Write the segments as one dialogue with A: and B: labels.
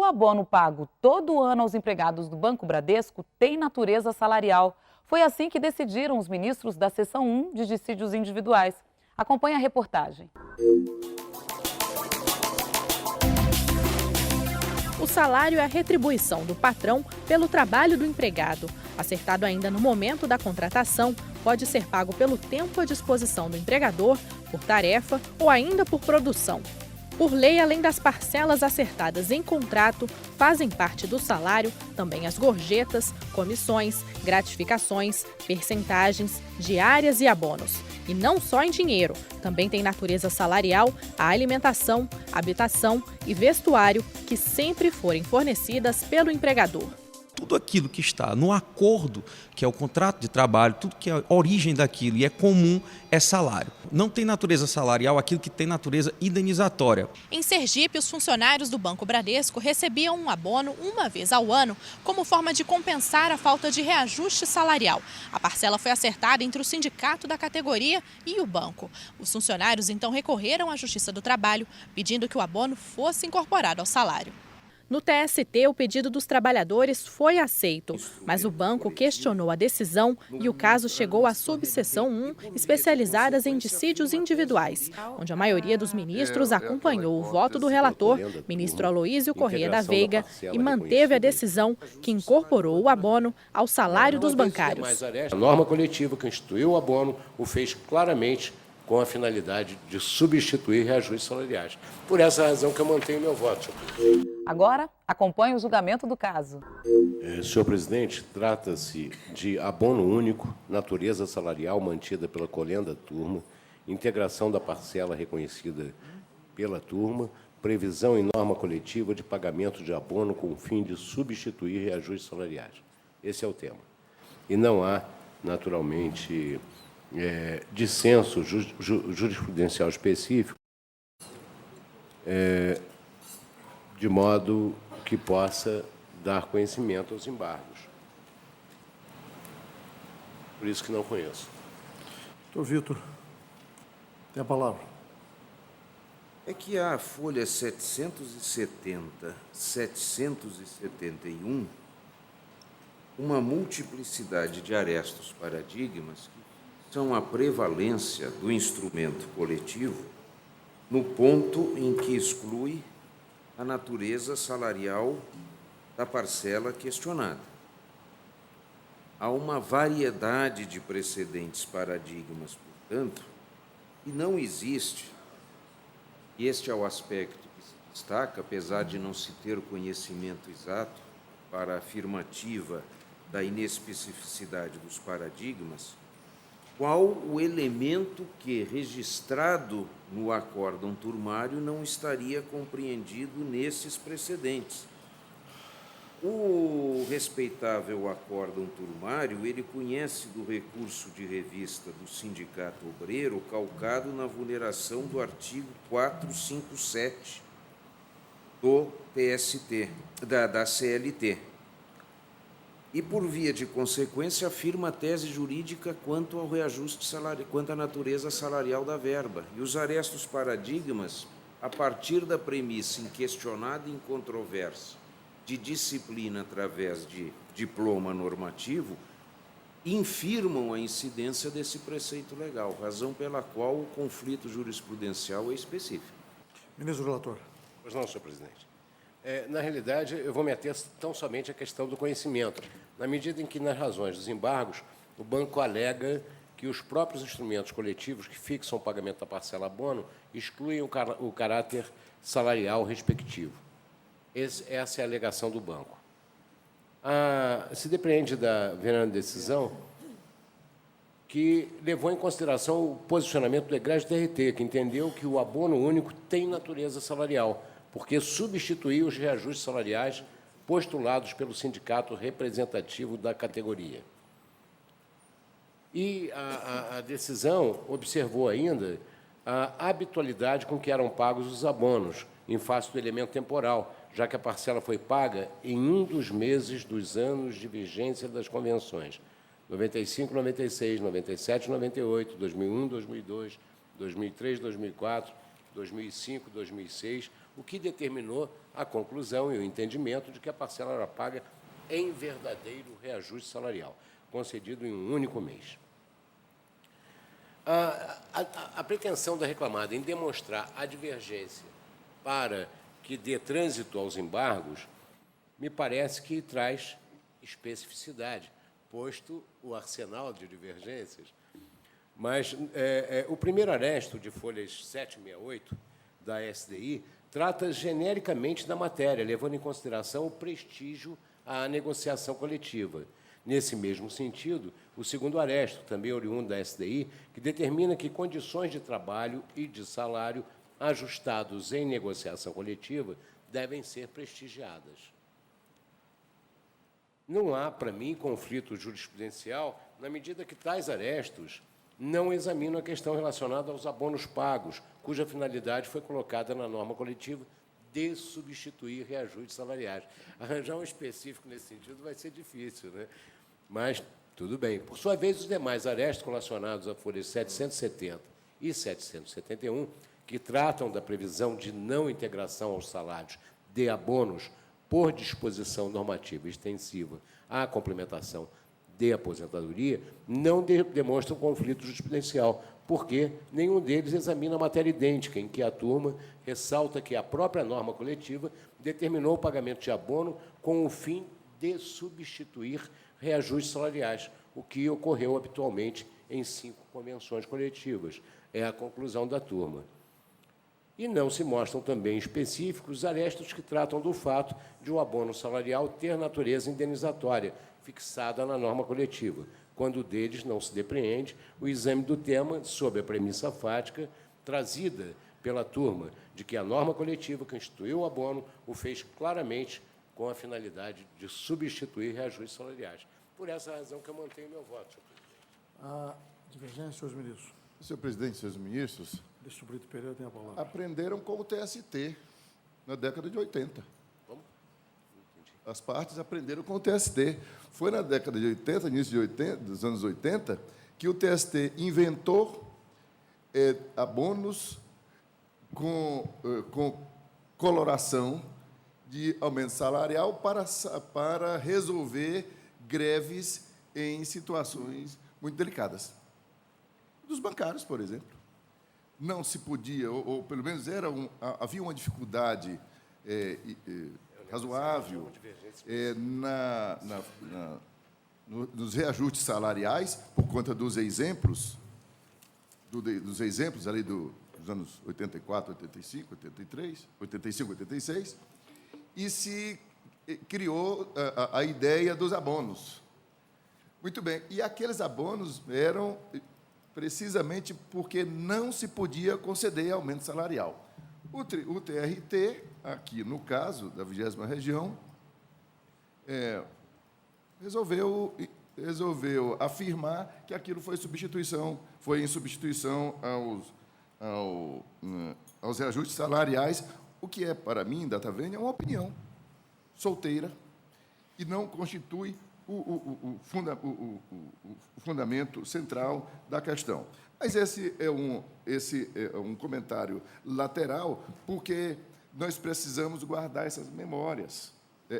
A: abono pago todo ano aos empregados do Banco Bradesco tem natureza salarial. Foi assim que decidiram os ministros da Seção 1 de Dissídios Individuais. Acompanhe a reportagem.
B: O salário é a retribuição do patrão pelo trabalho do empregado. Acertado ainda no momento da contratação, pode ser pago pelo tempo à disposição do empregador, por tarefa ou ainda por produção. Por lei, além das parcelas acertadas em contrato, fazem parte do salário também as gorjetas, comissões, gratificações, percentagens, diárias e abonos. E não só em dinheiro, também tem natureza salarial a alimentação, habitação e vestuário que sempre forem fornecidas pelo empregador.
C: Tudo aquilo que está no acordo, que é o contrato de trabalho, tudo que é a origem daquilo e é comum, é salário. Não tem natureza salarial aquilo que tem natureza indenizatória.
B: Em Sergipe, os funcionários do Banco Bradesco recebiam um abono uma vez ao ano, como forma de compensar a falta de reajuste salarial. A parcela foi acertada entre o sindicato da categoria e o banco. Os funcionários então recorreram à Justiça do Trabalho, pedindo que o abono fosse incorporado ao salário. No TST, o pedido dos trabalhadores foi aceito, mas o banco questionou a decisão e o caso chegou à subseção 1, especializadas em dissídios individuais, onde a maioria dos ministros acompanhou o voto do relator, ministro Aloísio Corrêa da Veiga, e manteve a decisão que incorporou o abono ao salário dos bancários.
D: A norma coletiva que instituiu o abono o fez claramente com a finalidade de substituir reajustes salariais. Por essa razão que eu mantenho meu voto.
A: Agora, acompanhe o julgamento do caso.
D: Senhor presidente, trata-se de abono único, natureza salarial mantida pela colenda turma, integração da parcela reconhecida pela turma, previsão em norma coletiva de pagamento de abono com o fim de substituir reajustes salariais. Esse é o tema. E não há, naturalmente, dissenso jurisprudencial específico, de modo que possa dar conhecimento aos embargos. Por isso que não conheço.
E: Doutor Vitor, tem a palavra.
F: É que a folha 770, 771, uma multiplicidade de arestos paradigmas que são a prevalência do instrumento coletivo no ponto em que exclui a natureza salarial da parcela questionada. Há uma variedade de precedentes paradigmas, portanto, e não existe, e este é o aspecto que se destaca, apesar de não se ter conhecimento exato para a afirmativa da inespecificidade dos paradigmas, qual o elemento que, registrado no acórdão turmário, não estaria compreendido nesses precedentes. O respeitável acórdão turmário, ele conhece do recurso de revista do Sindicato Obreiro, calcado na vulneração do artigo 457 do TST, da CLT. E, por via de consequência, afirma a tese jurídica quanto ao reajuste salarial, quanto à natureza salarial da verba. E os arestos paradigmas, a partir da premissa inquestionada e incontroversa de disciplina através de diploma normativo, infirmam a incidência desse preceito legal, razão pela qual o conflito jurisprudencial é específico.
E: Ministro relator.
D: Pois não, senhor presidente. Na realidade, eu vou me ater tão somente à questão do conhecimento, na medida em que, nas razões dos embargos, o banco alega que os próprios instrumentos coletivos que fixam o pagamento da parcela abono excluem o caráter salarial respectivo. Essa é a alegação do banco. Se depreende da venhante decisão que levou em consideração o posicionamento do egrégio TRT, que entendeu que o abono único tem natureza salarial, porque substituiu os reajustes salariais postulados pelo sindicato representativo da categoria. E a decisão observou ainda a habitualidade com que eram pagos os abonos, em face do elemento temporal, já que a parcela foi paga em um dos meses dos anos de vigência das convenções, 95, 96, 97, 98, 2001, 2002, 2003, 2004, 2005, 2006, o que determinou a conclusão e o entendimento de que a parcela era paga em verdadeiro reajuste salarial, concedido em um único mês. A pretensão da reclamada em demonstrar a divergência para que dê trânsito aos embargos, me parece que traz especificidade, posto o arsenal de divergências. Mas o primeiro aresto de folhas 7 e 68 da SDI trata genericamente da matéria, levando em consideração o prestígio à negociação coletiva. Nesse mesmo sentido, o segundo aresto, também oriundo da SDI, que determina que condições de trabalho e de salário ajustados em negociação coletiva devem ser prestigiadas. Não há, para mim, conflito jurisprudencial na medida que tais arestos não examinam a questão relacionada aos abonos pagos, cuja finalidade foi colocada na norma coletiva de substituir reajustes salariais. Arranjar um específico nesse sentido vai ser difícil, né? Mas, tudo bem. Por sua vez, os demais arestos relacionados a folhas 770 e 771, que tratam da previsão de não integração aos salários de abonos por disposição normativa extensiva à complementação de aposentadoria, não demonstram conflito jurisprudencial, porque nenhum deles examina a matéria idêntica, em que a turma ressalta que a própria norma coletiva determinou o pagamento de abono com o fim de substituir reajustes salariais, o que ocorreu habitualmente em 5 convenções coletivas. É a conclusão da turma. E não se mostram também específicos os arestos que tratam do fato de o abono salarial ter natureza indenizatória, fixada na norma coletiva, quando deles não se depreende o exame do tema sob a premissa fática trazida pela turma de que a norma coletiva que instituiu o abono o fez claramente com a finalidade de substituir reajustes salariais. Por essa razão que eu mantenho meu voto, senhor presidente.
E: A divergência, senhores ministros.
G: Senhor presidente, senhores ministros,
E: Deixa o Brito Pereira tem a palavra.
G: aprenderam com o TST na década de 80.
D: Como?
G: As partes aprenderam com o TST. Foi na década de 80, início de 80, dos anos 80, que o TST inventou abonos com coloração de aumento salarial para resolver greves em situações muito delicadas. Dos bancários, por exemplo. Não se podia, ou pelo menos havia uma dificuldade razoável nos reajustes salariais, por conta dos exemplos, dos exemplos ali dos anos 84, 85, 83, 85, 86, e se criou a ideia dos abonos. Muito bem, e aqueles abonos eram precisamente porque não se podia conceder aumento salarial. O TRT, aqui no caso da 20ª região, resolveu afirmar que aquilo foi em substituição aos reajustes salariais, o que é, para mim, data vênia, uma opinião solteira e não constitui o fundamento central da questão. Mas esse é um comentário lateral, porque nós precisamos guardar essas memórias,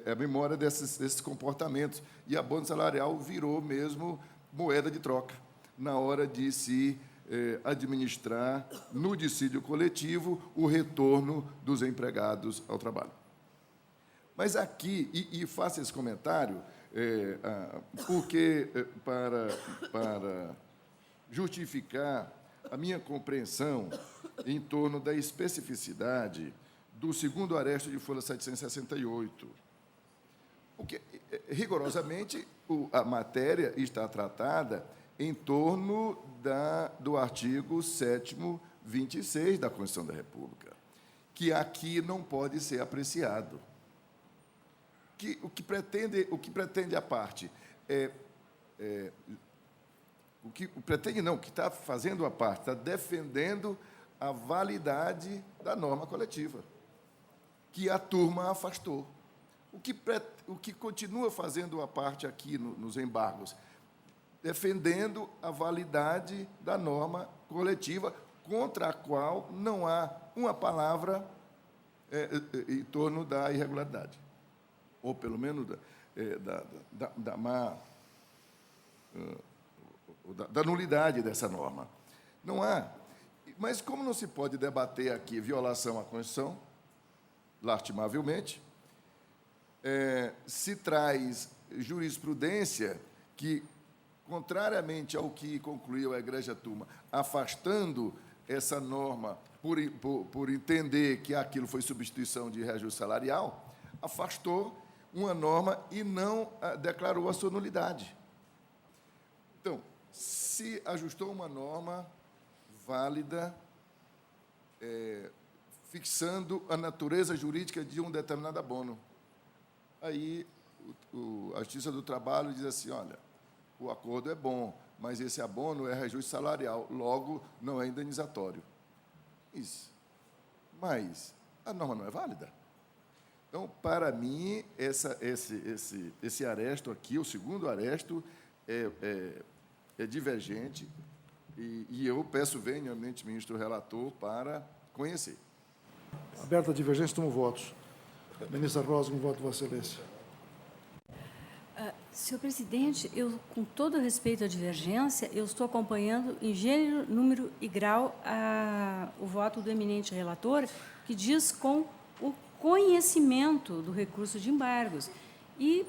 G: a memória desses comportamentos. E a abono salarial virou mesmo moeda de troca na hora de se administrar no dissídio coletivo o retorno dos empregados ao trabalho. Mas aqui, e faço esse comentário, porque para justificar a minha compreensão em torno da especificidade do segundo aresto de folha 768. Porque, rigorosamente, a matéria está tratada em torno do artigo 7º, 26 da Constituição da República, que aqui não pode ser apreciado. O que pretende a parte o que está fazendo a parte, está defendendo a validade da norma coletiva, que a turma afastou. O que continua fazendo a parte aqui nos embargos, defendendo a validade da norma coletiva, contra a qual não há uma palavra em torno da irregularidade, ou pelo menos da nulidade dessa norma. Não há. Mas como não se pode debater aqui violação à Constituição, lastimavelmente, se traz jurisprudência que, contrariamente ao que concluiu a Egrégia Turma, afastando essa norma por entender que aquilo foi substituição de reajuste salarial, afastou uma norma e não declarou a sua nulidade. Então, se ajustou uma norma válida, fixando a natureza jurídica de um determinado abono, aí a Justiça do Trabalho diz assim, olha, o acordo é bom, mas esse abono é reajuste salarial, logo não é indenizatório. Isso. Mas a norma não é válida. Então, para mim, esse aresto aqui, o segundo aresto, é divergente e eu peço venialmente, ministro relator, para conhecer.
E: Aberta a divergência, tomo votos. Ministra Rosa, um voto, Vossa Excelência.
H: Senhor presidente, eu, com todo respeito à divergência, eu estou acompanhando em gênero, número e grau o voto do eminente relator, que diz com o conhecimento do recurso de embargos. E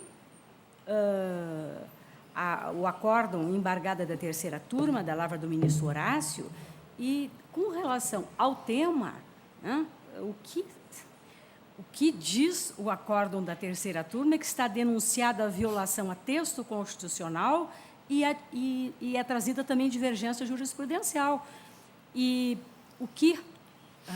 H: o acórdão embargada da terceira turma, da lavra do ministro Horácio, e com relação ao tema, né, o que diz o acórdão da terceira turma é que está denunciada a violação a texto constitucional e é trazida também divergência jurisprudencial. E o que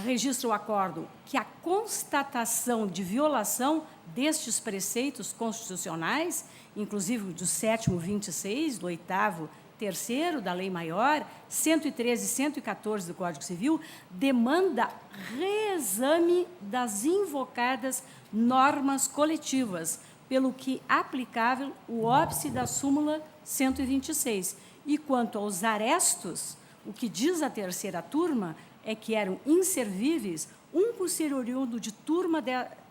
H: registra o acórdão? Que a constatação de violação destes preceitos constitucionais, inclusive do 7º 26, do 8º 3º da Lei Maior, 113 e 114 do Código Civil, demanda reexame das invocadas normas coletivas, pelo que aplicável o óbice da súmula 126. E quanto aos arestos, o que diz a terceira turma é que eram inservíveis, um por ser oriundo de turma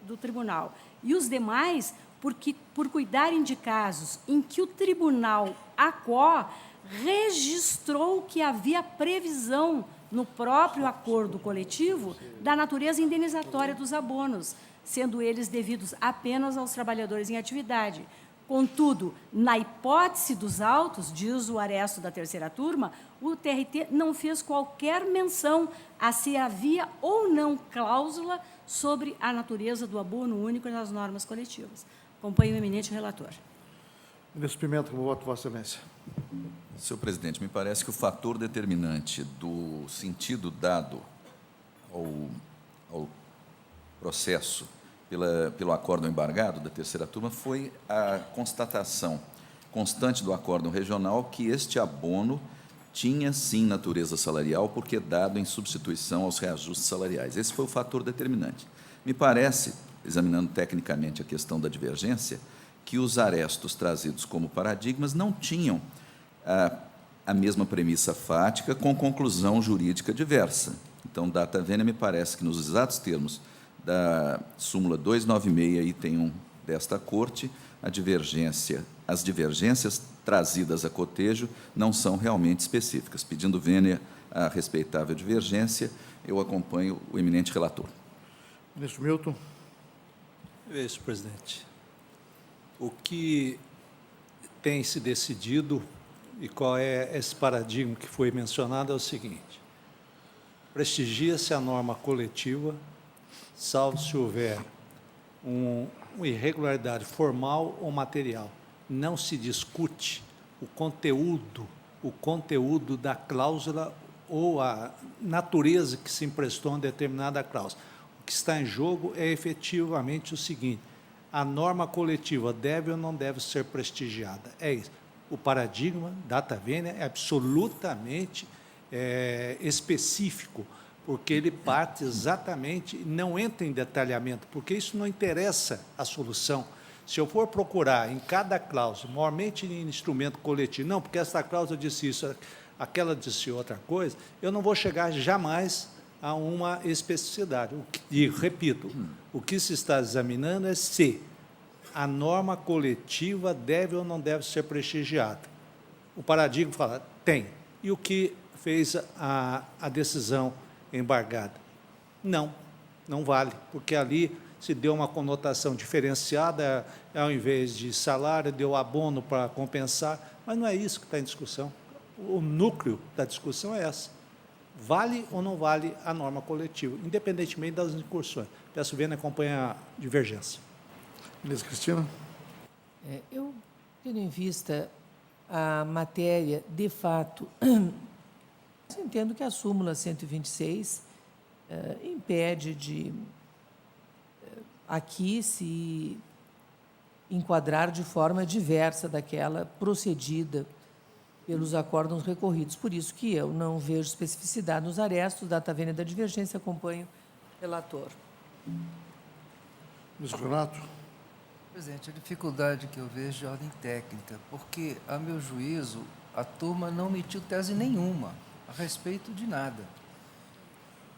H: do tribunal, e os demais por cuidarem de casos em que o tribunal ACO registrou que havia previsão no próprio acordo coletivo da natureza indenizatória dos abonos, sendo eles devidos apenas aos trabalhadores em atividade. Contudo, na hipótese dos autos, diz o aresto da terceira turma, o TRT não fez qualquer menção a se havia ou não cláusula sobre a natureza do abono único nas normas coletivas. Acompanho o eminente relator.
E: Ministro Pimenta, como voto, Vossa Excelência.
I: Senhor presidente, me parece que o fator determinante do sentido dado ao processo pelo acórdão embargado da terceira turma foi a constatação constante do acórdão regional que este abono tinha, sim, natureza salarial, porque dado em substituição aos reajustes salariais. Esse foi o fator determinante. Me parece, examinando tecnicamente a questão da divergência, que os arestos trazidos como paradigmas não tinham a mesma premissa fática com conclusão jurídica diversa. Então, data vênia, me parece que, nos exatos termos da súmula 296, item 1 desta Corte, as divergências trazidas a cotejo não são realmente específicas. Pedindo vênia à respeitável divergência, eu acompanho o eminente relator.
E: Ministro Milton.
J: Isso, presidente. O que tem se decidido e qual é esse paradigma que foi mencionado é o seguinte: prestigia-se a norma coletiva, salvo se houver uma irregularidade formal ou material. Não se discute o conteúdo da cláusula ou a natureza que se emprestou a determinada cláusula. O que está em jogo é efetivamente o seguinte: a norma coletiva deve ou não deve ser prestigiada. É isso. O paradigma, data vênia, é absolutamente específico, porque ele parte exatamente, não entra em detalhamento, porque isso não interessa a solução. Se eu for procurar em cada cláusula, maiormente em instrumento coletivo, não, porque essa cláusula disse isso, aquela disse outra coisa, eu não vou chegar jamais a uma especificidade. E, repito, o que se está examinando é se a norma coletiva deve ou não deve ser prestigiada. O paradigma fala, tem. E o que fez a decisão embargada? Não, não vale, porque ali se deu uma conotação diferenciada, ao invés de salário, deu abono para compensar, mas não é isso que está em discussão. O núcleo da discussão é essa. Vale ou não vale a norma coletiva, independentemente das incursões. Peço Vênia acompanhar a divergência.
E: Ministra Cristina.
K: Eu, tendo em vista a matéria, de fato, entendo que a súmula 126 impede de aqui se enquadrar de forma diversa daquela procedida pelos acórdãos recorridos. Por isso que eu não vejo especificidade nos arestos, data vênia da divergência, acompanho o relator.
E: Ministro Renato.
L: Presidente, a dificuldade que eu vejo de ordem técnica, porque, a meu juízo, a turma não emitiu tese nenhuma a respeito de nada.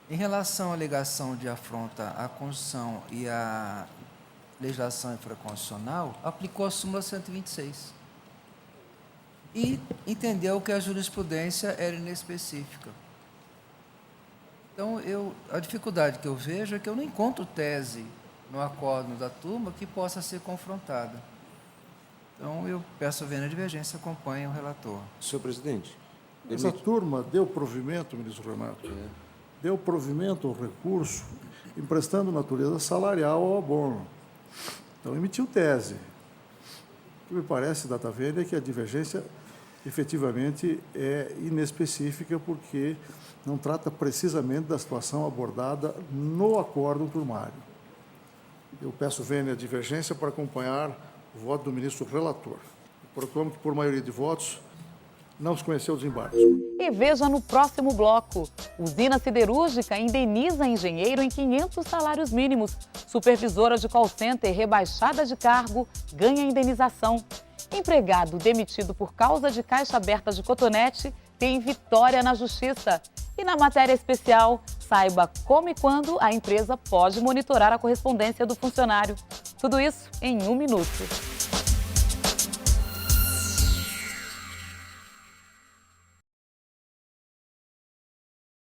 L: Em relação à alegação de afronta à Constituição e à legislação infraconstitucional, aplicou a súmula 126 e entendeu que a jurisprudência era inespecífica. Então, a dificuldade que eu vejo é que eu não encontro tese no acórdão da turma que possa ser confrontada. Então, eu peço a vênia de divergência, acompanhe o relator.
F: Senhor presidente.
E: Essa turma deu provimento, ministro Renato, deu provimento ao recurso, emprestando natureza salarial ao abono. Então, emitiu tese. O que me parece, data vênia, é que a divergência efetivamente é inespecífica, porque não trata precisamente da situação abordada no acórdão turmário. Eu peço vênia divergência para acompanhar o voto do ministro relator. Proclamo que, por maioria de votos, não se conheceu os embargos.
A: E veja no próximo bloco. Usina siderúrgica indeniza engenheiro em 500 salários mínimos. Supervisora de call center rebaixada de cargo ganha indenização. Empregado demitido por causa de caixa aberta de cotonete tem vitória na justiça. E na matéria especial, saiba como e quando a empresa pode monitorar a correspondência do funcionário. Tudo isso em 1 minuto.